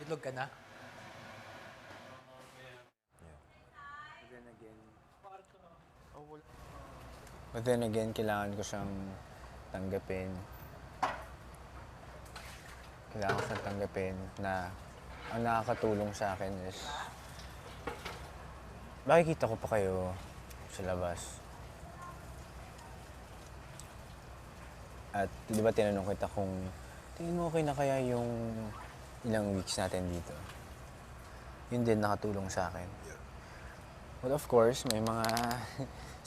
Itlog ka na? But then again, kailangan ko siyang tanggapin. Kailangan ko siyang tanggapin na ang nakakatulong sa akin is makikita ko pa kayo sa labas. At di ba tinanong kita kung tingin mo okay na kaya yung ilang weeks natin dito? Yun din nakatulong sa akin. But of course, may mga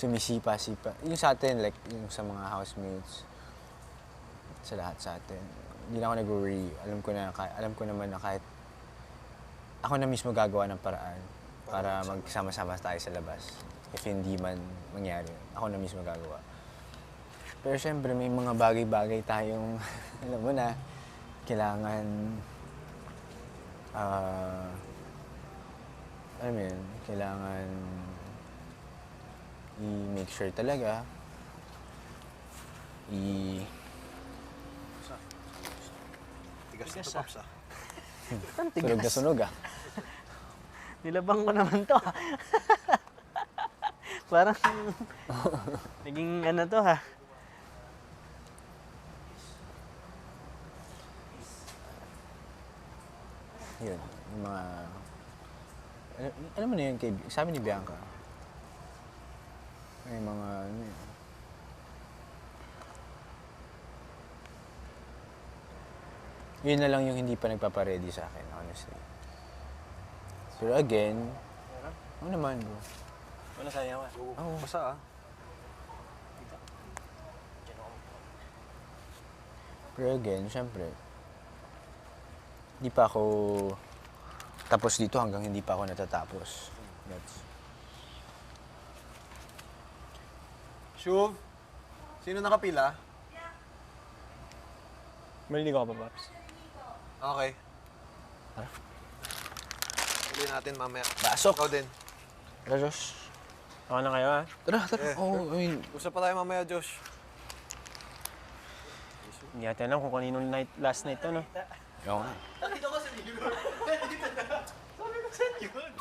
sumisipa-sipa. Yung sa atin, like yung sa mga housemates, sa lahat sa atin. Hindi na ako nag-worry. Alam ko naman na kahit ako na mismo gagawa ng paraan para magsama-sama tayo sa labas. If hindi man mangyari, ako na mismo gagawa. Pero syempre, may mga bagay-bagay tayong, alam mo na, kailangan, alam mo yun, kailangan i-make sure talaga, Tigas na to, Pops, ah. sunog na sunog ah. Nilabang ko naman to. Parang naging ano to ha. Yun, yung mga, alam mo na yun, sabi ni Bianca, may mga, ano yun, yun na lang yung hindi pa nagpapaready sa akin, honestly. Pero again, ano naman bro? Wala sayang ka. Oo. Basta, ah. Pero again, syempre, hindi pa ako tapos dito hanggang hindi pa ako natatapos. Shuv, sino nakapila? Maliligo ka pa, Paps? Okay. Huli natin mamaya. Pasok! Ikaw din. Tara, Josh. Ako na kayo ha? Tara, tara. Eh, Oo, I mean, Usap pa tayo mamaya, Josh. Hindi natin alam kung kaninong last night to, no? oo nga. Nakita ko sa video. Sabi ko sa yun.